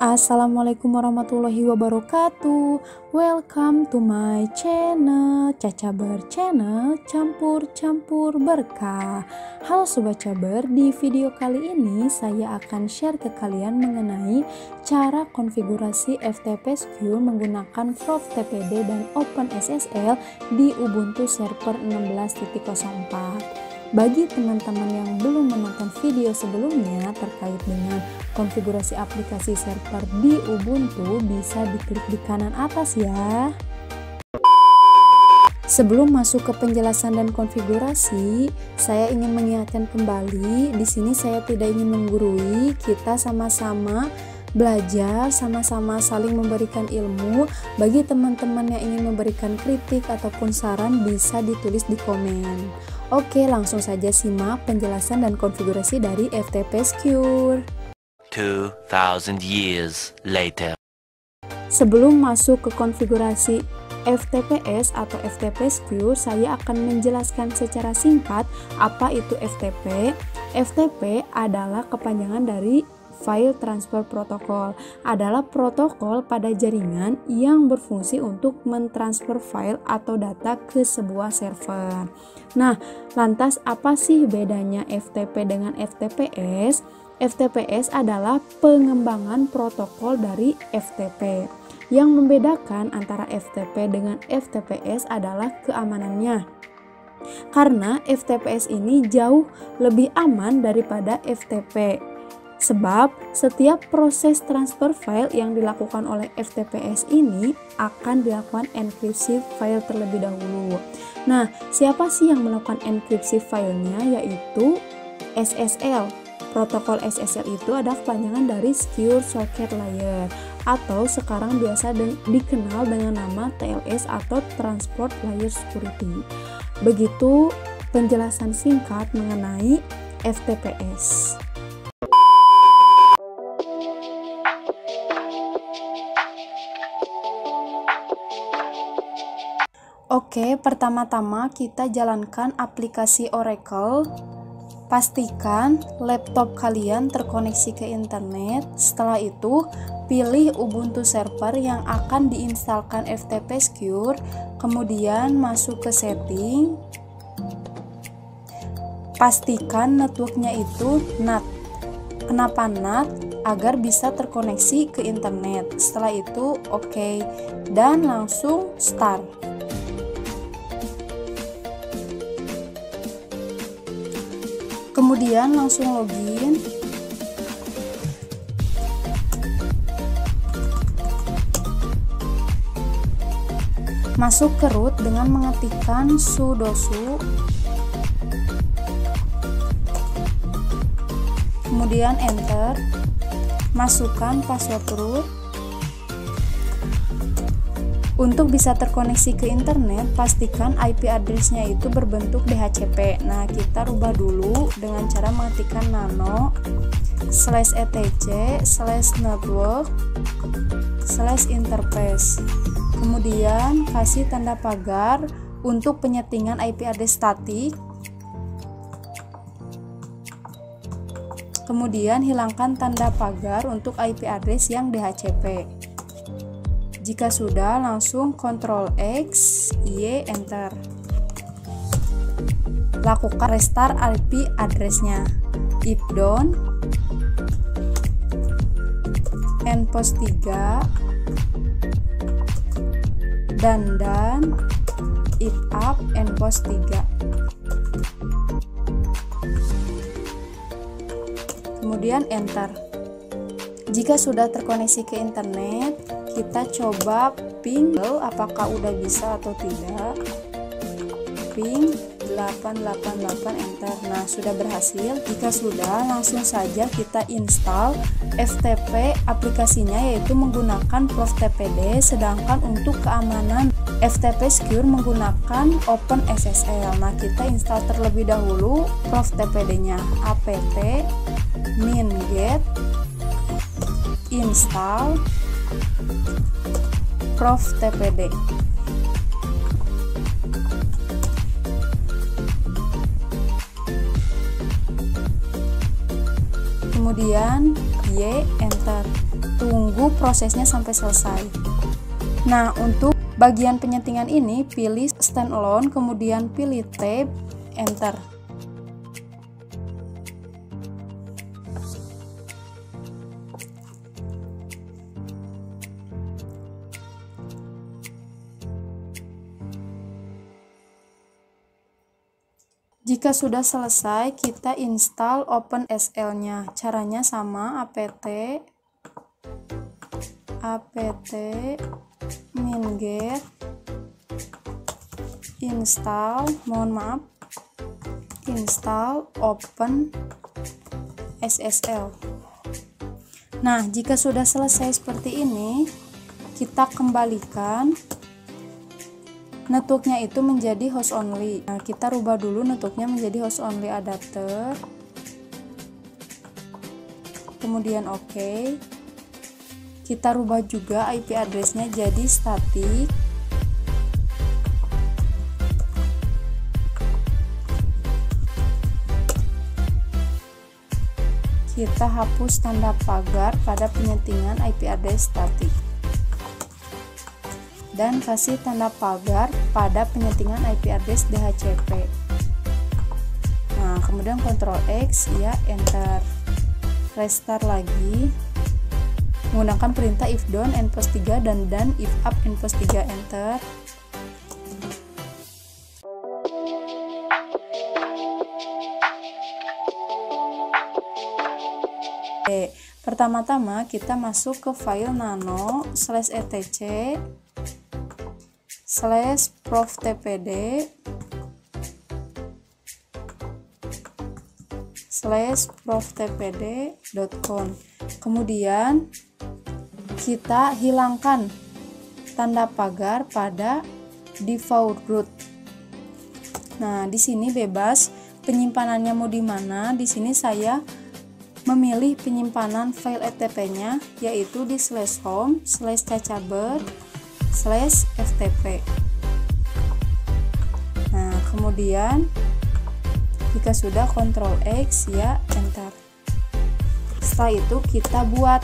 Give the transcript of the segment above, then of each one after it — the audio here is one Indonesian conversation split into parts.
Assalamualaikum warahmatullahi wabarakatuh. Welcome to my channel, Cacaber Channel, campur-campur berkah. Halo Sobat Caber, di video kali ini saya akan share ke kalian mengenai cara konfigurasi FTP Secure menggunakan ProfTPD dan OpenSSL di Ubuntu Server 16.04. Bagi teman-teman yang belum menonton video sebelumnya terkait dengan konfigurasi aplikasi server di Ubuntu, bisa diklik di kanan atas ya. Sebelum masuk ke penjelasan dan konfigurasi, saya ingin mengingatkan kembali, di sini saya tidak ingin menggurui, kita sama-sama belajar, sama-sama saling memberikan ilmu. Bagi teman-teman yang ingin memberikan kritik ataupun saran, bisa ditulis di komen. Oke, langsung saja simak penjelasan dan konfigurasi dari FTP Secure. 2000 years later. Sebelum masuk ke konfigurasi FTPS atau FTP Secure, saya akan menjelaskan secara singkat apa itu FTP. FTP adalah kepanjangan dari File Transfer Protocol, adalah protokol pada jaringan yang berfungsi untuk mentransfer file atau data ke sebuah server. Nah, lantas apa sih bedanya FTP dengan FTPS? FTPS adalah pengembangan protokol dari FTP. Yang membedakan antara FTP dengan FTPS adalah keamanannya. Karena FTPS ini jauh lebih aman daripada FTP. Sebab setiap proses transfer file yang dilakukan oleh FTPS ini akan dilakukan enkripsi file terlebih dahulu. Nah, siapa sih yang melakukan enkripsi filenya? Yaitu SSL. Protokol SSL itu adalah kepanjangan dari Secure Socket Layer atau sekarang biasa dikenal dengan nama TLS atau Transport Layer Security. Begitu penjelasan singkat mengenai FTPS. Oke, pertama-tama kita jalankan aplikasi Oracle. Pastikan laptop kalian terkoneksi ke internet. Setelah itu, pilih Ubuntu server yang akan diinstalkan FTP Secure. Kemudian masuk ke setting. Pastikan networknya itu NAT. Kenapa NAT? Agar bisa terkoneksi ke internet. Setelah itu, oke. Dan langsung start. Kemudian langsung login. Masuk ke root dengan mengetikkan sudo su. Kemudian enter. Masukkan password root. Untuk bisa terkoneksi ke internet, pastikan IP address-nya itu berbentuk DHCP. Nah, kita rubah dulu dengan cara mengetikkan nano /etc/network/interface. Kemudian kasih tanda pagar untuk penyetingan IP address statik. Kemudian hilangkan tanda pagar untuk IP address yang DHCP. Jika sudah, langsung Ctrl X, Y, Enter. Lakukan restart IP address-nya. If down, npost 3, dan if up, npost 3. Kemudian enter. Jika sudah terkoneksi ke internet, kita coba ping apakah udah bisa atau tidak. Ping 888 enter. Nah, sudah berhasil. Jika sudah, langsung saja kita install FTP aplikasinya, yaitu menggunakan ProfTPD. Sedangkan untuk keamanan FTP Secure menggunakan OpenSSL. Nah, kita install terlebih dahulu ProfTPD-nya. apt minget install ProfTPD. Kemudian Y enter. tunggu prosesnya sampai selesai. Nah, untuk bagian penyetingan ini pilih standalone, kemudian pilih tab, enter. Jika sudah selesai, kita install OpenSL-nya. Caranya sama, apt minget install OpenSSL. Nah, jika sudah selesai seperti ini, kita kembalikan networknya itu menjadi host only. Nah, kita rubah dulu networknya menjadi host only adapter, kemudian OK. Kita rubah juga IP address-nya jadi static. Kita hapus tanda pagar pada penyetingan IP address static dan kasih tanda pagar pada penyetingan IP address DHCP. Nah, kemudian Ctrl X, ya, enter. Restart lagi menggunakan perintah if down endpost 3 dan done if up endpost 3, enter. Oke, pertama-tama kita masuk ke file nano/proftpd/proftpd.com. Kemudian kita hilangkan tanda pagar pada default root. Nah, di sini bebas penyimpanannya mau di mana. Di sini saya memilih penyimpanan file FTP-nya yaitu di /home/cacaber/ftp. Nah, kemudian jika sudah Ctrl X, ya, enter. Setelah itu kita buat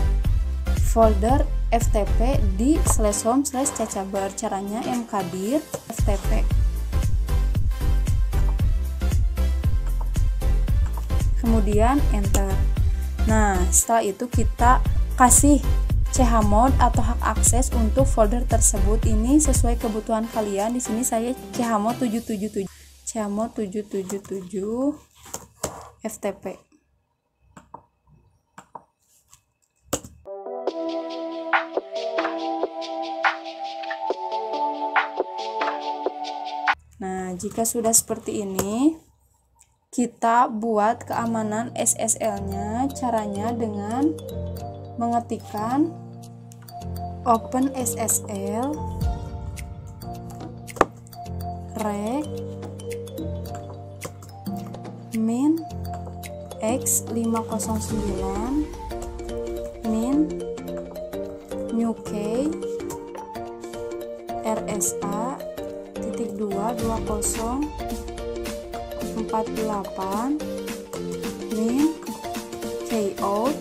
folder FTP di /home/cacaber. Caranya mkdir ftp. Kemudian enter. Nah, setelah itu kita kasih chmod atau hak akses untuk folder tersebut. Ini sesuai kebutuhan kalian. Di sini saya chmod 777 ftp. Nah, jika sudah seperti ini, kita buat keamanan SSL-nya. Caranya dengan mengetikkan OpenSSL rec min x509 min new key rsa .22048 min kout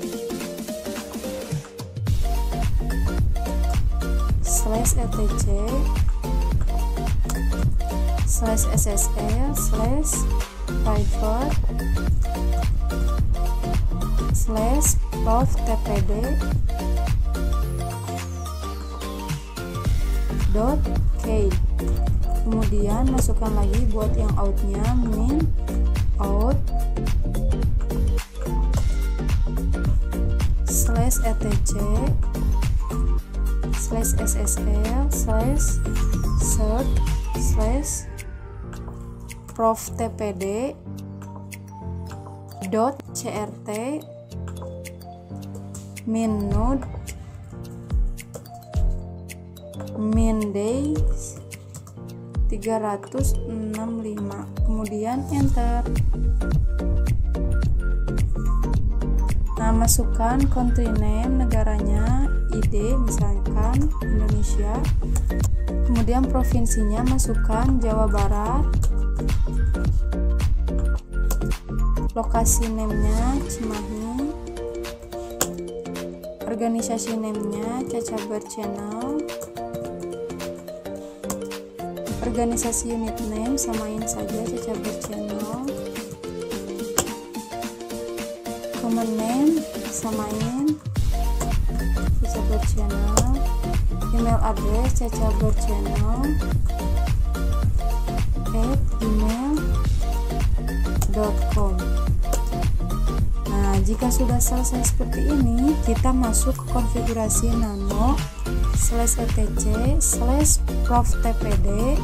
.private/private/proftpd.key. Kemudian masukkan lagi buat yang outnya min out/ssl/proftpd.crt min node min days 365, kemudian enter. Nah, masukkan country name, negaranya, ID misalkan Indonesia, kemudian provinsinya masukkan Jawa Barat, lokasi name-nya Cimahi, organisasi name-nya Cacabar Channel. Organisasi unit name samain saja Cacabar Channel. Common name samain Cacabar Channel. Email address cacabarchannel@gmail.com. Nah, jika sudah selesai seperti ini, kita masuk ke konfigurasi nano /etc/proftpd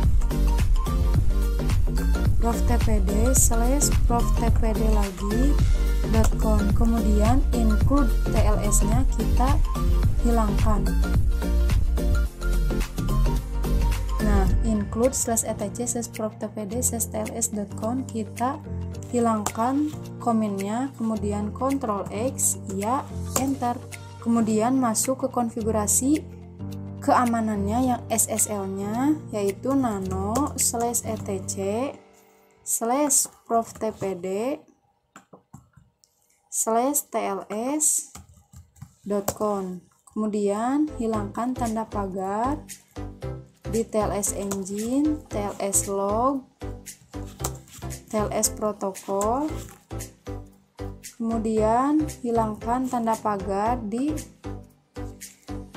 proftpd lagi .com. Kemudian include TLS nya kita hilangkan. Nah, include /etc/proftpd/tls.com kita hilangkan komennya, kemudian Ctrl X, ya, enter. Kemudian masuk ke konfigurasi keamanannya yang SSL nya, yaitu nano /etc/proftpd/tls.com. Kemudian hilangkan tanda pagar di TLS engine, TLS log, TLS protokol. Kemudian hilangkan tanda pagar di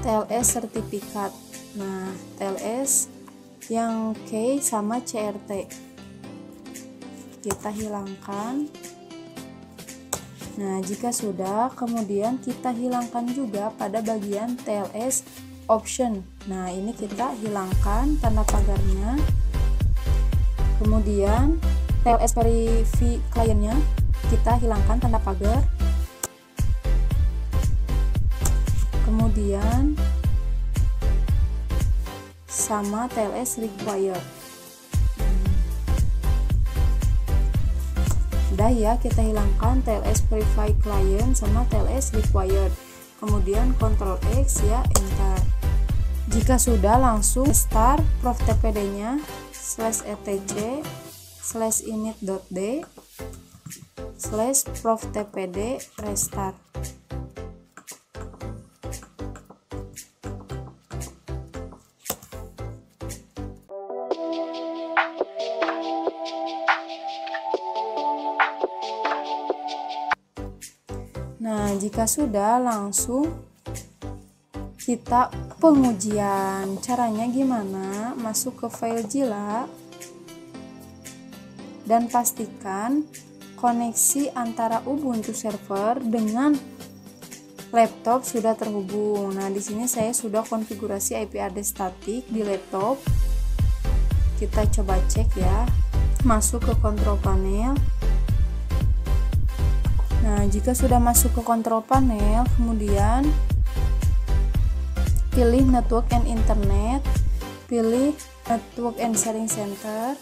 TLS sertifikat. Nah, TLS yang K sama CRT kita hilangkan. Nah, jika sudah, kemudian kita hilangkan juga pada bagian TLS option. Nah, ini kita hilangkan tanda pagarnya. Kemudian TLS verify kliennya kita hilangkan tanda pagar. Kemudian sama TLS required. Udah ya, kita hilangkan TLS verify client sama TLS required. Kemudian Ctrl X, ya, enter. Jika sudah, langsung start proftpd nya /etc/init.d/proftpd restart. Nah, jika sudah, langsung kita pengujian. Caranya gimana? Masuk ke file Zilla dan pastikan koneksi antara Ubuntu server dengan laptop sudah terhubung. Nah, di sini saya sudah konfigurasi IP address statik di laptop. Kita coba cek ya. Masuk ke control panel. Nah, jika sudah masuk ke control panel, kemudian pilih Network and Internet, pilih Network and Sharing Center,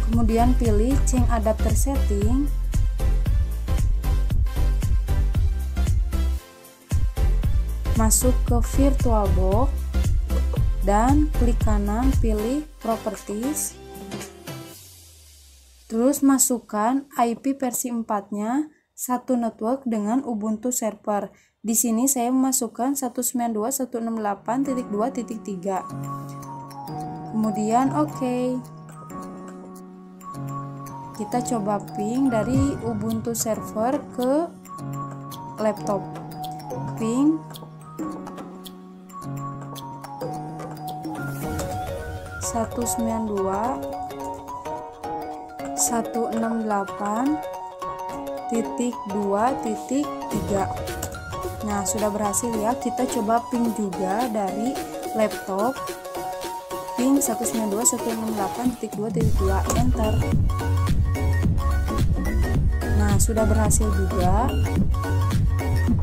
kemudian pilih Change Adapter Setting, masuk ke VirtualBox, dan klik kanan pilih Properties. Terus masukkan IP versi 4-nya, satu network dengan Ubuntu server. Di sini saya memasukkan 192.168.2.3. Kemudian oke. Kita coba ping dari Ubuntu server ke laptop. Ping 192.168.2.3. Nah, sudah berhasil ya. Kita coba ping juga dari laptop. Ping 192.168.2.2, enter. Nah, sudah berhasil juga.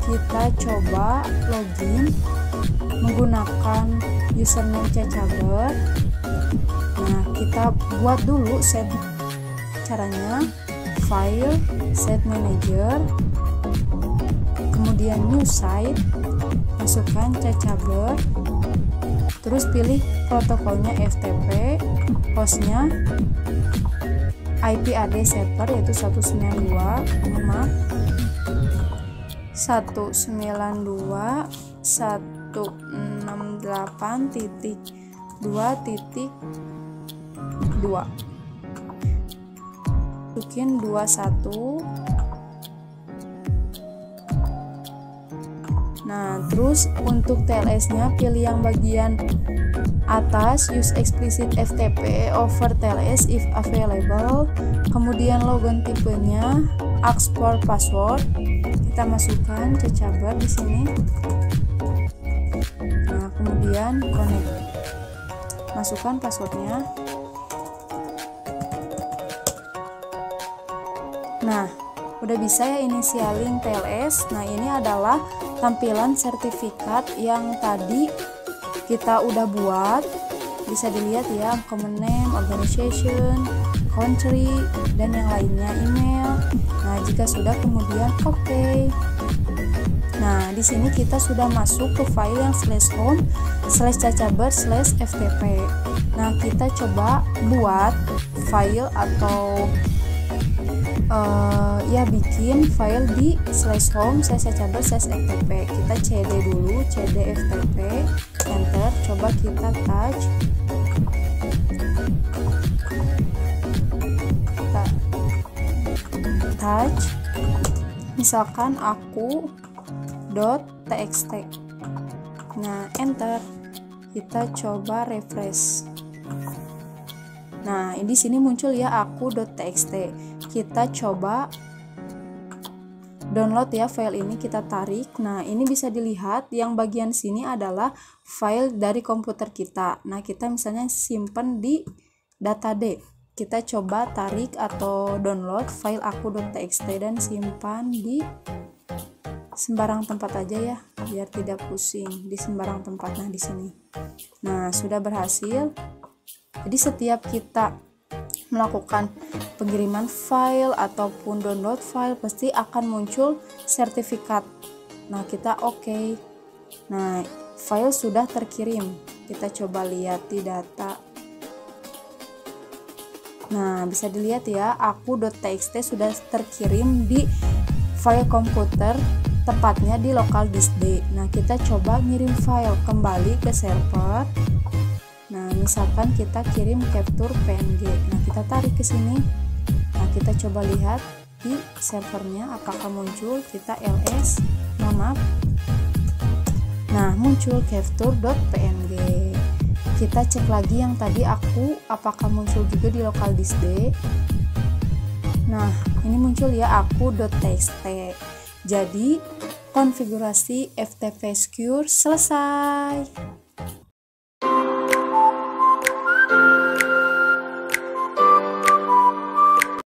Kita coba login menggunakan username Cacabar. Nah, kita buat dulu set. Caranya file, set manager, kemudian new site, masukkan Cacabar, terus pilih protokolnya FTP, hostnya IP address server yaitu 192, 192.168.2.2 masukin 21. Nah, terus untuk TLS-nya pilih yang bagian atas, use explicit FTP over TLS if available. Kemudian logon tipenya, ask for password. Kita masukkan cecaber di sini. Nah, kemudian connect. Masukkan passwordnya. Nah, udah bisa ya inisialin TLS. Nah, ini adalah tampilan sertifikat yang tadi kita udah buat. Bisa dilihat ya, common name, organization, country, dan yang lainnya, email. Nah, jika sudah kemudian oke. Nah, di sini kita sudah masuk ke file yang /home/cacaber/ftp. Nah, kita coba buat file atau bikin file di /home/cacaber/ftp. Kita cd dulu, cd ftp, enter, coba kita touch, misalkan aku.txt. Nah, enter, kita coba refresh. Nah, di sini muncul ya aku.txt. Kita coba download ya file ini, kita tarik. Nah, ini bisa dilihat yang bagian sini adalah file dari komputer kita. Nah, kita misalnya simpan di data D. Kita coba tarik atau download file aku.txt dan simpan di sembarang tempat aja ya, biar tidak pusing, di sembarang tempat. Nah, di sini. Nah, sudah berhasil. Jadi setiap kita melakukan pengiriman file ataupun download file pasti akan muncul sertifikat. Nah, kita oke. Nah, file sudah terkirim. Kita coba lihat di data. Nah, bisa dilihat ya, aku.txt sudah terkirim di file komputer, tepatnya di local disk D. Nah, kita coba ngirim file kembali ke server. Nah, misalkan kita kirim capture PNG. Nah, kita tarik ke sini. Nah, kita coba lihat di servernya apakah muncul. Kita ls, maaf. Nah, muncul capture.png. Kita cek lagi yang tadi apakah muncul juga di local disk D. Nah, ini muncul ya aku.txt. Jadi, konfigurasi FTP Secure selesai.